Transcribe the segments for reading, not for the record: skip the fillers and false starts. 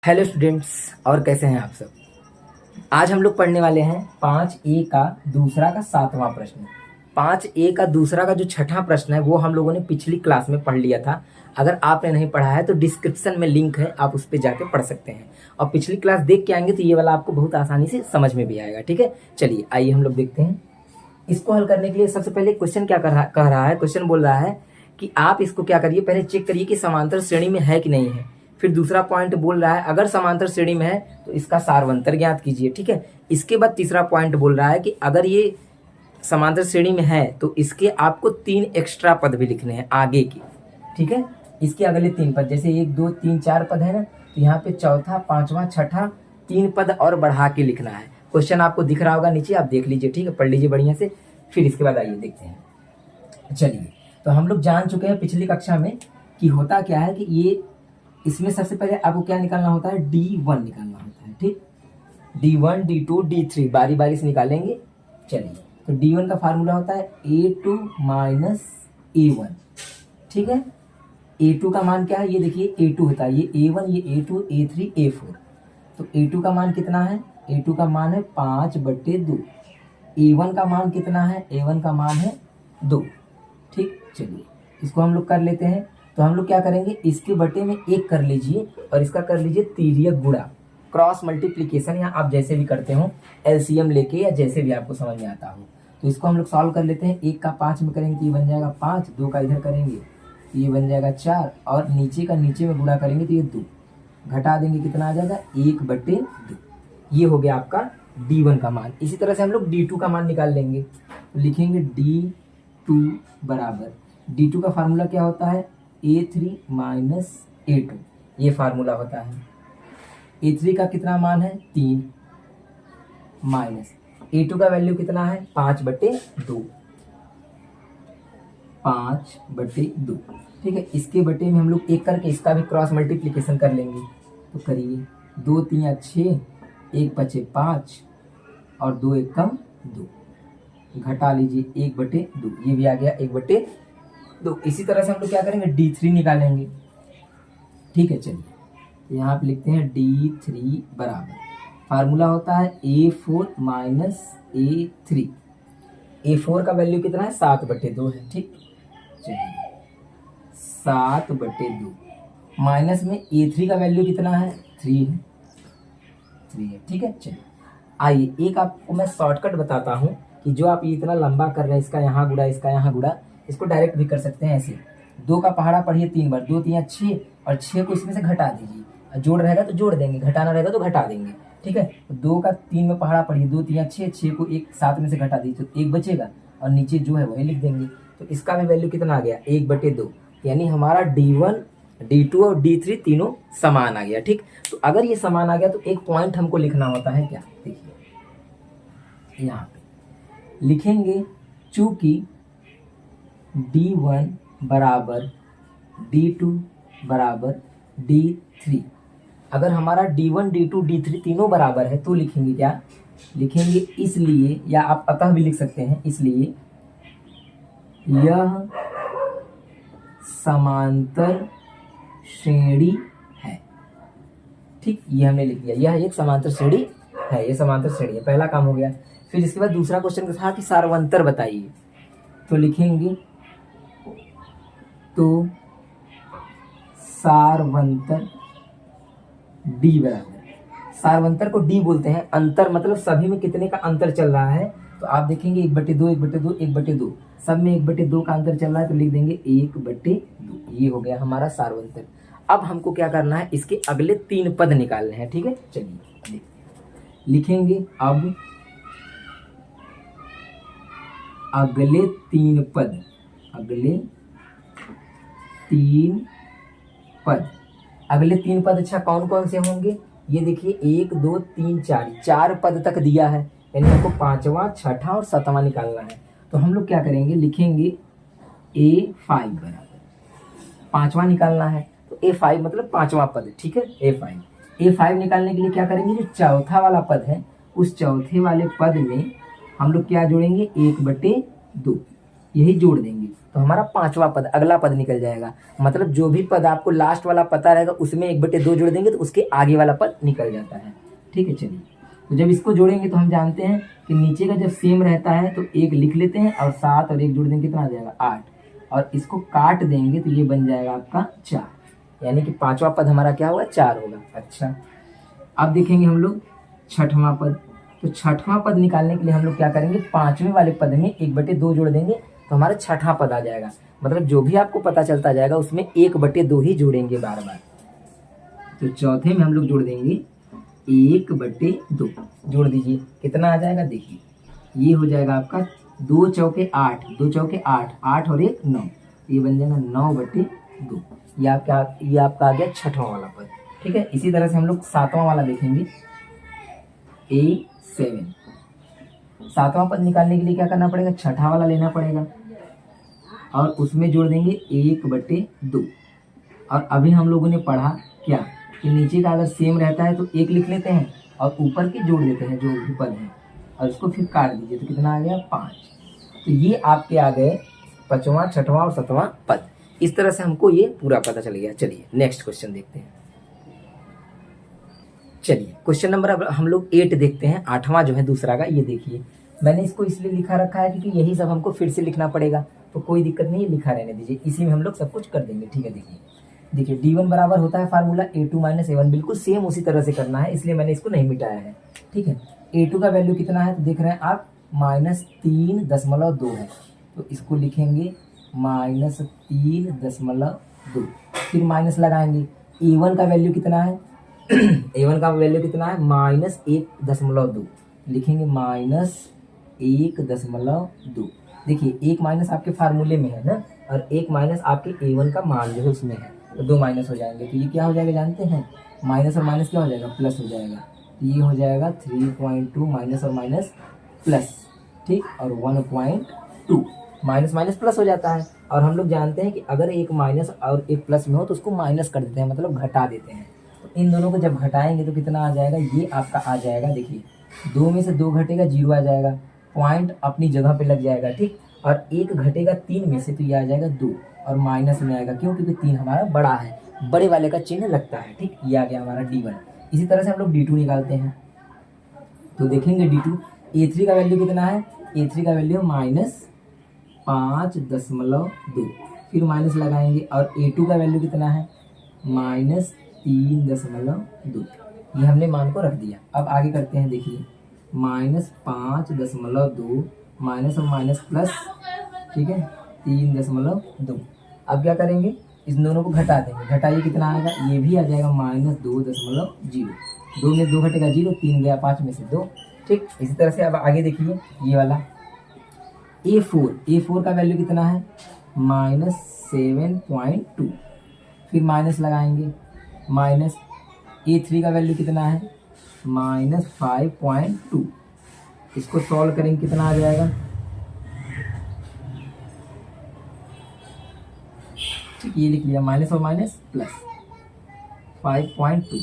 Hello students, और कैसे हैं आप सब। आज हम लोग पढ़ने वाले हैं 5A का दूसरा का 7वां प्रश्न। 5A का दूसरा का जो छठा प्रश्न है वो हम लोगों ने पिछली क्लास में पढ़ लिया था। अगर आपने नहीं पढ़ा है तो डिस्क्रिप्शन में लिंक है, आप उस पर जाके पढ़ सकते हैं। और पिछली क्लास देख के आएंगे तो ये वाला आपको बहुत आसानी से समझ में भी आएगा। ठीक है, चलिए आइए हम लोग देखते हैं। इसको हल करने के लिए सबसे पहले क्वेश्चन क्या कह रहा है। क्वेश्चन बोल रहा है कि आप इसको क्या करिए, पहले चेक करिए कि समांतर श्रेणी में है कि नहीं है। फिर दूसरा पॉइंट बोल रहा है अगर समांतर श्रेणी में है तो इसका सारवंतर ज्ञात कीजिए। ठीक है, इसके बाद तीसरा पॉइंट बोल रहा है कि अगर ये समांतर श्रेणी में है तो इसके आपको 3 एक्स्ट्रा पद भी लिखने हैं आगे की। ठीक है, इसके अगले 3 पद, जैसे 1 2 3 4 पद है ना, तो यहाँ पे चौथा पांचवा छठा 3 पद और बढ़ा के लिखना है। क्वेश्चन आपको दिख रहा होगा नीचे, आप देख लीजिए। ठीक है, पढ़ लीजिए बढ़िया से। फिर इसके बाद आइए देखते हैं। चलिए, तो हम लोग जान चुके हैं पिछली कक्षा में कि होता क्या है कि ये इसमें सबसे पहले आपको क्या निकालना होता है, D1 निकालना होता है। ठीक, D1 D2 D3 बारी बारी से निकालेंगे। चलिए, तो D1 का फार्मूला होता है A2 माइनस A1। ठीक है, A2 का मान क्या है, ये देखिए A2 होता है, ये A1 ये A2 A3 A4। तो A2 का मान कितना है, A2 का मान है 5/2। A1 का मान कितना है, A1 का मान है 2। ठीक, चलिए इसको हम लोग कर लेते हैं। तो हम लोग क्या करेंगे, इसके बटे में 1 कर लीजिए और इसका कर लीजिए तिर्यक गुणा, क्रॉस मल्टीप्लीकेशन, या आप जैसे भी करते हो एलसीएम लेके, या जैसे भी आपको समझ में आता हो। तो इसको हम लोग सॉल्व कर लेते हैं। 1 का 5 में करेंगे तो ये बन जाएगा 5, 2 का इधर करेंगे तो ये बन जाएगा 4, और नीचे का नीचे में गुणा करेंगे तो ये 2, घटा देंगे कितना आ जाएगा 1/2। ये हो गया आपका D1 का मान। इसी तरह से हम लोग D2 का मान निकाल लेंगे। तो लिखेंगे D2 बराबर, D2 का फार्मूला क्या होता है, A3 माइनस A2, ये फार्मूला होता है। A3 का कितना मान है 3, माइनस A2 का वैल्यू कितना है 5/2, 5/2। ठीक है, इसके बटे में हम लोग 1 करके इसका भी क्रॉस मल्टीप्लीकेशन कर लेंगे। तो करिए, 2 3 6, 1 5 5 और 2 1 कम 2, घटा लीजिए 1/2, ये भी आ गया 1/2। इसी तरह से हम लोग क्या करेंगे, D3 निकालेंगे। ठीक है, चलिए यहाँ पे लिखते हैं D3 बराबर, फार्मूला होता है A4 माइनस A3। A4 का वैल्यू कितना है 7/2 है। ठीक, चलिए 7/2 माइनस में A3 का वैल्यू कितना है 3 है, 3 है। ठीक है, चलिए आइए एक आपको मैं शॉर्टकट बताता हूँ कि जो आप ये इतना लंबा कर रहे हैं, इसका यहाँ गुणा इसका यहाँ गुणा, इसको डायरेक्ट भी कर सकते हैं ऐसे। 2 का पहाड़ा पढ़िए 3 बार, 2 3 6, और 6 को इसमें से घटा दीजिए। जोड़ रहेगा तो जोड़ देंगे, घटाना रहेगा तो घटा देंगे। ठीक है, तो 2 का 3 में पहाड़ा पढ़िए, 2 3 6, 6 को 1 7 में से घटा दीजिए तो 1 बचेगा, और नीचे जो है वही लिख देंगे। तो इसका भी वैल्यू कितना आ गया 1/2, यानी हमारा D1 D2 और D3 तीनोसमान आ गया। ठीक, तो अगर ये समान आ गया तो एक पॉइंट हमको लिखना होता है, क्या, देखिए यहाँ पे लिखेंगे, चूंकि D1 बराबर D2 बराबर D3, अगर हमारा D1 D2 D3 तीनों बराबर है तो लिखेंगे क्या, लिखेंगे इसलिए, या आप अतः भी लिख सकते हैं, इसलिए यह समांतर श्रेणी है। ठीक, ये हमने लिख दिया, यह एक समांतर श्रेणी है, ये समांतर श्रेणी है, पहला काम हो गया। फिर इसके बाद दूसरा क्वेश्चन था कि सारवंतर बताइए। तो लिखेंगे, तो सारवंतर D बराबर, सारवंतर को D बोलते हैं, अंतर मतलब सभी में कितने का अंतर चल रहा है। तो आप देखेंगे 1/2 1/2 1/2, सब में 1/2 का अंतर चल रहा है तो लिख देंगे 1/2। ये हो गया हमारा सारवंतर। अब हमको क्या करना है, इसके अगले 3 पद निकालने हैं। ठीक है, चलिए लिखेंगे, अब अगले 3 पद, अगले 3 पद, अगले 3 पद अच्छा कौन कौन से होंगे, ये देखिए 1 2 3 4, 4 पद तक दिया है, यानी हमको 5वां 6ठा और 7वां निकालना है। तो हम लोग क्या करेंगे, लिखेंगे A5 बराबर, 5वां निकालना है तो A5 मतलब 5वां पद। ठीक है, A5 निकालने के लिए क्या करेंगे, जो चौथा वाला पद है उस चौथे वाले पद में हम लोग क्या जोड़ेंगे 1/2, यही जोड़ देंगे। तो हमारा पांचवा पद, अगला पद निकल जाएगा। मतलब जो भी पद आपको लास्ट वाला पता रहेगा उसमें 1/2 जोड़ देंगे तो उसके आगे वाला पद निकल जाता है। ठीक है, चलिए तो जब इसको जोड़ेंगे तो हम जानते हैं कि नीचे का जब सेम रहता है तो 1 लिख लेते हैं और 7 और 1 जोड़ देंगे कितना आ जाएगा 8, और इसको काट देंगे तो ये बन जाएगा आपका 4, यानी कि पांचवा पद हमारा क्या होगा 4 होगा। अच्छा, अब देखेंगे हम लोग छठवां पद। तो छठवां पद निकालने के लिए हम लोग क्या करेंगे, पांचवें वाले पद में 1/2 जोड़ देंगे तो हमारा छठा पद आ जाएगा। मतलब जो भी आपको पता चलता जाएगा उसमें 1/2 ही जोड़ेंगे बार बार। तो चौथे में हम लोग जोड़ देंगे 1/2, जोड़ दीजिए कितना आ जाएगा, देखिए ये हो जाएगा आपका 2 चौके 8, 2 चौके 8, 8 और 1 9, ये बन जाएगा 9/2। ये आपका आ गया छठवां वाला पद। ठीक है, इसी तरह से हम लोग सातवां वाला देखेंगे A7। सातवां पद निकालने के लिए क्या करना पड़ेगा, छठा वाला लेना पड़ेगा और उसमें जोड़ देंगे 1/2। और अभी हम लोगों ने पढ़ा क्या कि नीचे का अगर सेम रहता है तो 1 लिख लेते हैं और ऊपर के जोड़ देते हैं जो भी पद है और उसको फिर काट दीजिए तो कितना आ गया 5। तो ये आपके आ गए पांचवा, छठवां और सातवां पद। इस तरह से हमको ये पूरा पता चल गया। चलिए नेक्स्ट क्वेश्चन देखते हैं। चलिए क्वेश्चन नंबर अब हम लोग 8 देखते हैं, 8वां जो है दूसरा का। ये देखिए मैंने इसको इसलिए लिखा रखा है क्योंकि यही सब हमको फिर से लिखना पड़ेगा, तो कोई दिक्कत नहीं है, लिखा रहने दीजिए, इसी में हम लोग सब कुछ कर देंगे। ठीक है, देखिए D1 बराबर होता है फार्मूला A2 - A1, बिल्कुल सेम उसी तरह से करना है, इसलिए मैंने इसको नहीं मिटाया है। ठीक है, A2 का वैल्यू कितना है तो देख रहे हैं आप -3.2 है, तो इसको लिखेंगे -3.2, फिर माइनस लगाएंगे। A1 का वैल्यू कितना है A1 का वैल्यू कितना है -1.2, लिखेंगे -1.2। देखिए 1 माइनस आपके फार्मूले में है ना, और 1 माइनस आपके A1 का मान जो है उसमें है, तो 2 माइनस हो जाएंगे। तो ये क्या हो जाएगा जानते हैं, माइनस और माइनस क्या हो जाएगा, प्लस हो जाएगा। तो ये हो जाएगा 3.2 माइनस और माइनस प्लस, ठीक, और 1.2 माइनस माइनस प्लस हो जाता है। और हम लोग जानते हैं कि अगर एक माइनस और एक प्लस में हो तो उसको माइनस कर देते हैं, मतलब घटा देते हैं। तो इन दोनों को जब घटाएंगे तो कितना आ जाएगा, ये आपका आ जाएगा, देखिए 2 में से 2 घटेगा 0 आ जाएगा, पॉइंट अपनी जगह पे लग जाएगा। ठीक, और 1 घटेगा 3 में से तो ये आ जाएगा 2 और माइनस में आएगा, क्यों, क्योंकि 3 हमारा बड़ा है, बड़े वाले का चिन्ह लगता है। ठीक, ये आ गया हमारा D1। इसी तरह से हम लोग D2 निकालते हैं, तो देखेंगे D2 A3 का वैल्यू कितना है, A3 का वैल्यू -5.2, फिर माइनस लगाएंगे, और A2 का वैल्यू कितना है -3.2, ये हमने मान को रख दिया। अब आगे करते हैं, देखिए -5.2 माइनस और माइनस प्लस, ठीक है 3.2। अब क्या करेंगे, इस दोनों को घटा देंगे, घटाइए कितना आएगा, ये भी आ जाएगा -2.0, 2 में 2 घटेगा 0, 3 गया 5 में से 2। ठीक, इसी तरह से अब आगे देखिए ये वाला A4 का वैल्यू कितना है -7.2, फिर माइनस लगाएंगे, माइनस A3 का वैल्यू कितना है -5.2, इसको सॉल्व करेंगे कितना आ जाएगा, ठीक, ये लिख लिया, माइनस और माइनस प्लस 5.2,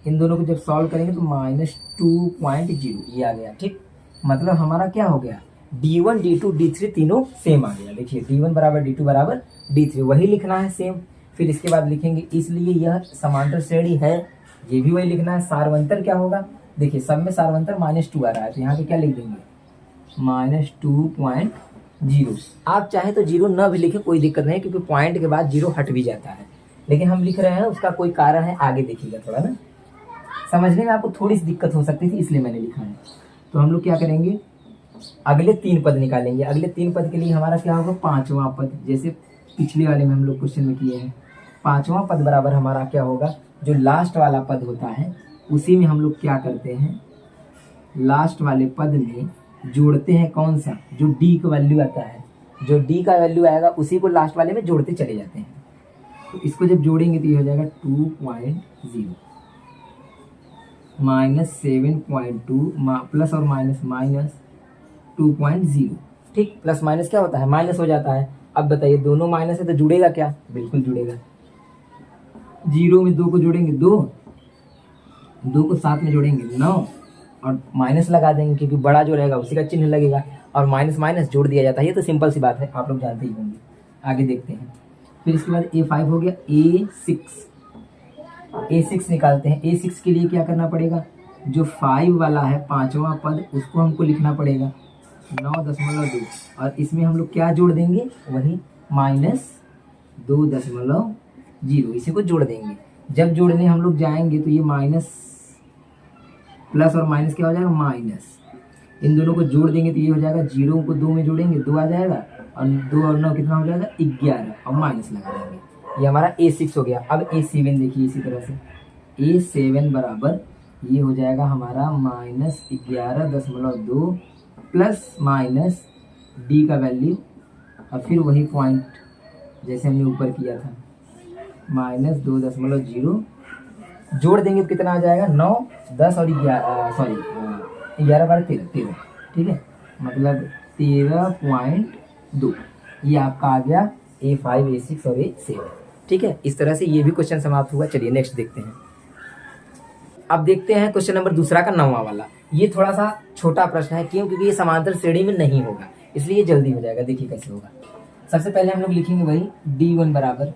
इन दोनों को जब सॉल्व करेंगे तो -2.0 ये आ गया। ठीक, मतलब हमारा क्या हो गया, D1 D2 D3 तीनों सेम आ गया। देखिए D1 बराबर D2 बराबर D3, वही लिखना है सेम। फिर इसके बाद लिखेंगे इसलिए यह समांतर श्रेणी है, ये भी वही लिखना है। सारवंतर क्या होगा, देखिए सब में सारवंतर -2 आ रहा है, तो यहाँ पे क्या लिख देंगे -2.0। आप चाहे तो 0 न भी लिखे, कोई दिक्कत नहीं, क्योंकि पॉइंट के बाद 0 हट भी जाता है, लेकिन हम लिख रहे हैं उसका कोई कारण है, आगे देखिएगा, थोड़ा ना समझने में आपको थोड़ी सी दिक्कत हो सकती थी, इसलिए मैंने लिखा है। तो हम लोग क्या करेंगे, अगले 3 पद निकालेंगे। अगले 3 पद के लिए हमारा क्या होगा, पांचवा पद, जैसे पिछले वाले में हम लोग क्वेश्चन में किए हैं। पांचवा पद बराबर हमारा क्या होगा, जो लास्ट वाला पद होता है उसी में हम लोग क्या करते हैं, लास्ट वाले पद में जोड़ते हैं कौन सा, जो D का वैल्यू आता है, जो D का वैल्यू आएगा उसी को लास्ट वाले में जोड़ते चले जाते हैं। तो इसको जब जोड़ेंगे तो ये हो जाएगा 2.0 -7.2 प्लस और माइनस -2.0। ठीक, प्लस माइनस क्या होता है, माइनस हो जाता है। अब बताइए दोनों माइनस है तो जुड़ेगा क्या, बिल्कुल जुड़ेगा। 0 में 2 को जोड़ेंगे 2 को 7 में जोड़ेंगे 9, और माइनस लगा देंगे क्योंकि बड़ा जो रहेगा उसी का चिन्ह लगेगा, और माइनस माइनस जोड़ दिया जाता है। ये तो सिंपल सी बात है, आप लोग जानते ही होंगे। आगे देखते हैं। फिर इसके बाद A5 हो गया, A6 निकालते हैं। A6 के लिए क्या करना पड़ेगा, जो 5 वाला है पांचवा पद उसको हमको लिखना पड़ेगा 9.2 और इसमें हम लोग क्या जोड़ देंगे, वही -2.0 इसी को जोड़ देंगे। जब जोड़ने हम लोग जाएंगे तो ये माइनस प्लस और माइनस क्या हो जाएगा, माइनस। इन दोनों को जोड़ देंगे तो ये हो जाएगा, 0 को 2 में जोड़ेंगे 2 आ जाएगा और 2 और 9 कितना हो जाएगा, 11 और माइनस लगा देंगे। ये हमारा A6 हो गया। अब A7 देखिए इसी तरह से, A7 बराबर ये हो जाएगा हमारा -11.2 प्लस माइनस D का वैल्यू और फिर वही पॉइंट जैसे हमने ऊपर किया था -2.0 जोड़ देंगे तो कितना आ जाएगा, 9, 10 और 11 बार 13, ठीक है, मतलब 13.2। ये आपका आ गया A5, A6 और A7, ठीक है। इस तरह से ये भी क्वेश्चन समाप्त हुआ। चलिए नेक्स्ट देखते हैं। अब देखते हैं क्वेश्चन नंबर दूसरा का 9वां वाला। ये थोड़ा सा छोटा प्रश्न है, क्यों, क्योंकि ये समांतर श्रेणी में नहीं होगा, इसलिए जल्दी हो जाएगा। देखिए कैसे होगा। सबसे पहले हम लोग लिखेंगे वही D1 बराबर,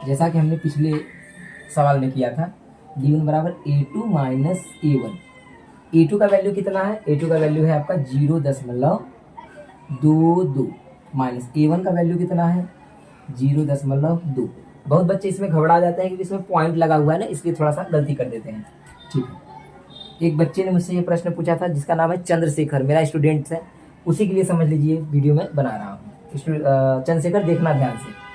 जैसा कि हमने पिछले सवाल में किया था, D1 बराबर A2 माइनस A1। A2 का वैल्यू कितना है, A2 का वैल्यू है आपका 0.22 माइनस A1 का वैल्यू कितना है 0.2। बहुत बच्चे इसमें घबरा जाते हैं क्योंकि इसमें पॉइंट लगा हुआ है ना, इसलिए थोड़ा सा गलती कर देते हैं, ठीक है। एक बच्चे ने मुझसे ये प्रश्न पूछा था जिसका नाम है चंद्रशेखर, मेरा स्टूडेंट है, उसी के लिए समझ लीजिए वीडियो में बना रहा हूँ। चंद्रशेखर देखना ध्यान से।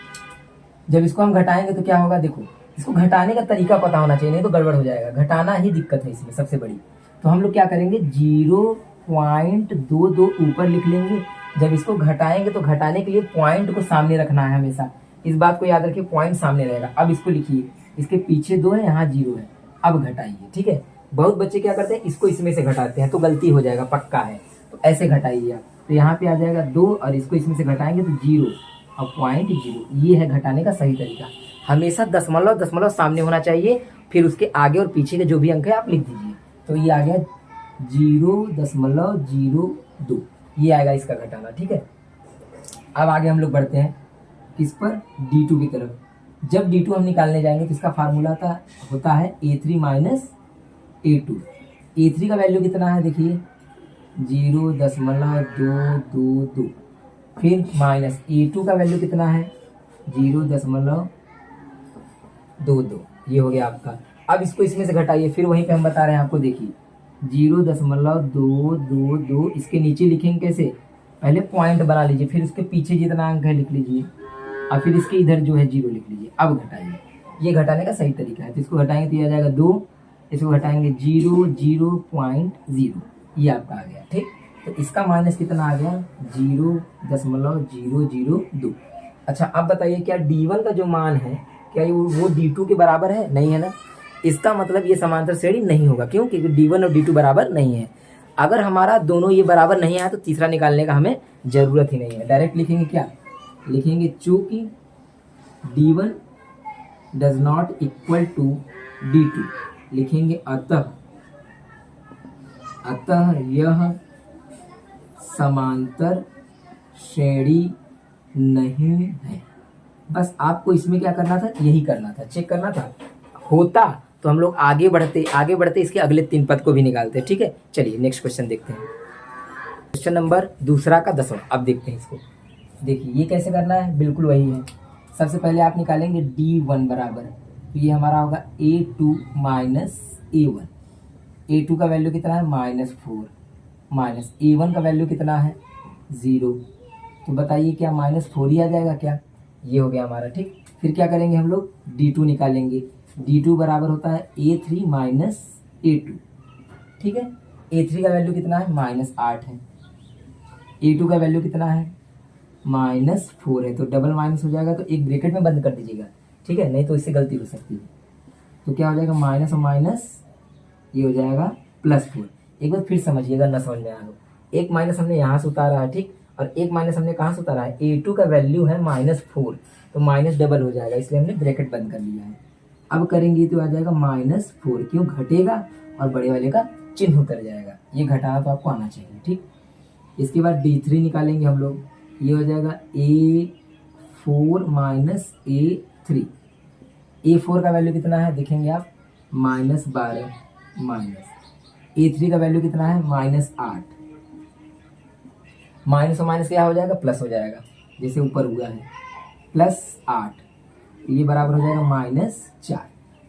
जब इसको हम घटाएंगे तो क्या होगा, देखो इसको घटाने का तरीका पता होना चाहिए, नहीं तो गड़बड़ हो जाएगा। घटाना ही दिक्कत है इसमें सबसे बड़ी। तो हम लोग क्या करेंगे, 0.22 ऊपर लिख लेंगे। जब इसको घटाएंगे तो घटाने के लिए पॉइंट को सामने रखना है हमेशा, इस बात को याद रखिए, पॉइंट सामने रहेगा। अब इसको लिखिए, इसके पीछे 2 है, यहाँ 0 है। अब घटाइए, ठीक है। बहुत बच्चे क्या करते हैं, इसको इसमें से घटाते हैं तो गलती हो जाएगा, पक्का है। तो ऐसे घटाइए आप, तो यहाँ पे आ जाएगा 2 और इसको इसमें से घटाएंगे तो 0 और 0.0। ये है घटाने का सही तरीका। हमेशा दशमलव सामने होना चाहिए, फिर उसके आगे और पीछे के जो भी अंक है आप लिख दीजिए। तो ये आ गया 0.02, ये आएगा इसका घटाना, ठीक है। अब आगे हम लोग बढ़ते हैं किस पर, D2 की तरफ। जब D2 हम निकालने जाएंगे तो इसका फार्मूला होता है A3 माइनस A2। A3 का वैल्यू कितना है, देखिए 0.222, फिर माइनस A2 का वैल्यू कितना है 0.22, ये हो गया आपका। अब इसको इसमें से घटाइए, फिर वहीं पे हम बता रहे हैं आपको, देखिए 0.222, इसके नीचे लिखेंगे कैसे, पहले पॉइंट बना लीजिए, फिर उसके पीछे जितना अंक है लिख लीजिए और फिर इसके इधर जो है 0 लिख लीजिए। अब घटाइए, ये घटाने का सही तरीका है। तो इसको घटाएंगे तो ये आ जाएगा 2, इसको घटाएंगे 0.0, ये आपका आ गया, ठीक। तो इसका माइनस कितना आ गया 0.002। अच्छा अब बताइए, क्या D1 का जो मान है क्या वो D2 के बराबर है, नहीं है ना। इसका मतलब ये समांतर श्रेणी नहीं होगा, क्यों, क्योंकि D1 और D2 बराबर नहीं है। अगर हमारा दोनों ये बराबर नहीं आया तो तीसरा निकालने का हमें जरूरत ही नहीं है। डायरेक्ट लिखेंगे, क्या लिखेंगे, चूंकि D1 does not equal to D2, लिखेंगे अतः यह समांतर श्रेणी नहीं है। बस आपको इसमें क्या करना था, यही करना था, चेक करना था। होता तो हम लोग आगे बढ़ते इसके अगले 3 पद को भी निकालते, ठीक है। चलिए नेक्स्ट क्वेश्चन देखते हैं। क्वेश्चन नंबर दूसरा का 10वां। अब देखते हैं इसको। देखिए ये कैसे करना है, बिल्कुल वही है। सबसे पहले आप निकालेंगे D1 बराबर, तो ये हमारा होगा A2 माइनस A1। A2 का वैल्यू कितना है -4, माइनस A1 का वैल्यू कितना है 0। तो बताइए क्या -4 ही आ जाएगा क्या, ये हो गया हमारा, ठीक। फिर क्या करेंगे हम लोग, D2 निकालेंगे। D2 बराबर होता है A3 माइनस A2, ठीक है। A3 का वैल्यू कितना है -8 है, A2 का वैल्यू कितना है -4 है, तो डबल माइनस हो जाएगा, तो एक ब्रैकेट में बंद कर दीजिएगा, ठीक है, नहीं तो इससे गलती हो सकती है। तो क्या हो जाएगा, माइनस और माइनस ये हो जाएगा +4। एक बार फिर समझिएगा, ना समझ में आया हो। एक माइनस हमने यहाँ से उतारा है, ठीक, और एक माइनस हमने कहाँ से उतारा है, A2 का वैल्यू है -4, तो माइनस डबल हो जाएगा, इसलिए हमने ब्रैकेट बंद कर लिया है। अब करेंगे तो आ जाएगा -4, क्यों, घटेगा और बड़े वाले का चिन्ह उतर जाएगा। ये घटाना तो आपको आना चाहिए, ठीक। इसके बाद D3 निकालेंगे हम लोग, ये हो जाएगा 4 माइनस A3। A4 का वैल्यू कितना है देखेंगे आप, -12 माइनस A3 का वैल्यू कितना है, -8। माइनस और माइनस क्या हो जाएगा, प्लस हो जाएगा, जैसे ऊपर हुआ है, +8, ये बराबर हो जाएगा -4।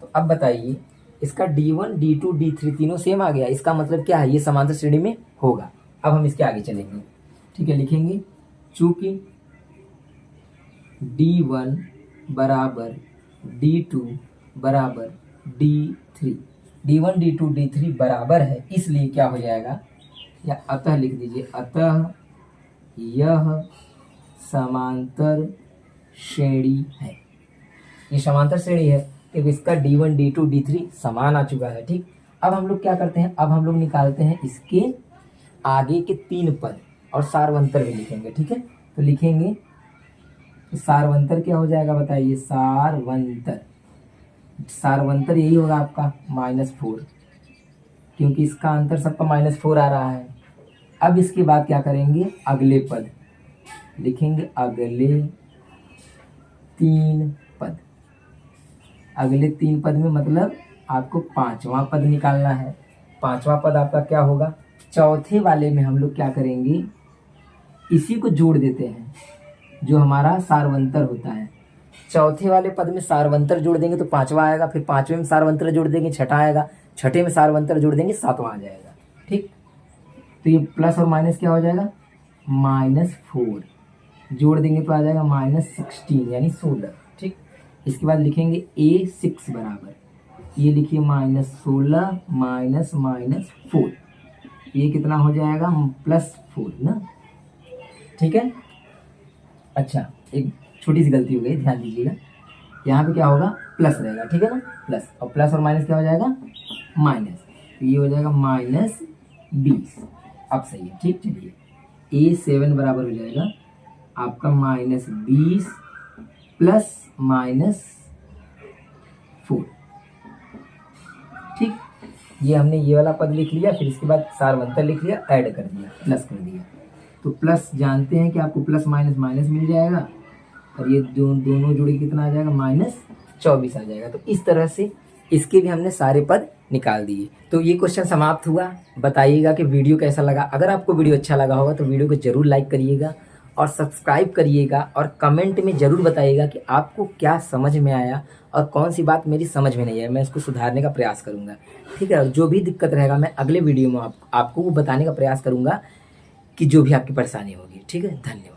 तो अब बताइए इसका D1 D2 D3 तीनों सेम आ गया, इसका मतलब क्या है, ये समांतर श्रेणी में होगा। अब हम इसके आगे चलेंगे, ठीक है, लिखेंगे चूंकि D1 बराबर D2 बराबर D3, D1 D2 D3 बराबर है, इसलिए क्या हो जाएगा, या अतः लिख दीजिए, अतः यह समांतर श्रेणी है। ये समांतर श्रेणी है क्योंकि इसका D1 D2 D3 समान आ चुका है। ठीक, अब हम लोग क्या करते हैं, अब हम लोग निकालते हैं इसके आगे के 3 पद और सारवंतर भी लिखेंगे। ठीक है, तो लिखेंगे तो सारवंतर क्या हो जाएगा बताइए, सारवंतर यही होगा आपका -4, क्योंकि इसका अंतर सबका -4 आ रहा है। अब इसके बाद क्या करेंगे, अगले पद लिखेंगे, अगले 3 पद, अगले 3 पद में मतलब आपको 5वां पद निकालना है। 5वां पद आपका क्या होगा, चौथे वाले में हम लोग क्या करेंगे, इसी को जोड़ देते हैं जो हमारा सारवंतर होता है। चौथे वाले पद में सारवंतर जोड़ देंगे तो 5वां आएगा, फिर 5वें में सारवंतर जोड़ देंगे 6ठा आएगा, 6ठे में सारवंतर जोड़ देंगे 7वां आ जाएगा। ठीक, तो ये प्लस और माइनस क्या हो जाएगा, -4 जोड़ देंगे तो आ जाएगा -16 यानी 16। ठीक, इसके बाद लिखेंगे A6 बराबर, ये लिखिए -16 -4, ये कितना हो जाएगा, +4 ना। ठीक है, अच्छा एक छोटी सी गलती हो गई, ध्यान दीजिएगा, यहाँ पे क्या होगा, प्लस रहेगा। ठीक है ना, प्लस, और प्लस और माइनस क्या हो जाएगा, माइनस, तो ये हो जाएगा -20। अब सही है। ठीक, चलिए A7 बराबर हो जाएगा आपका -20 + -4। ठीक, ये हमने ये वाला पद लिख लिया, फिर इसके बाद सारवंतर लिख लिया, ऐड कर दिया, प्लस कर दिया, तो प्लस जानते हैं कि आपको प्लस माइनस माइनस मिल जाएगा, और ये दोनों जोड़ी कितना आ जाएगा, -24 आ जाएगा। तो इस तरह से इसके भी हमने सारे पद निकाल दिए। तो ये क्वेश्चन समाप्त हुआ। बताइएगा कि वीडियो कैसा लगा। अगर आपको वीडियो अच्छा लगा होगा तो वीडियो को जरूर लाइक करिएगा और सब्सक्राइब करिएगा, और कमेंट में ज़रूर बताइएगा कि आपको क्या समझ में आया और कौन सी बात मेरी समझ में नहीं आई, मैं इसको सुधारने का प्रयास करूँगा। ठीक है, और जो भी दिक्कत रहेगा मैं अगले वीडियो में आपको वो बताने का प्रयास करूँगा कि जो भी आपकी परेशानी होगी। ठीक है, धन्यवाद।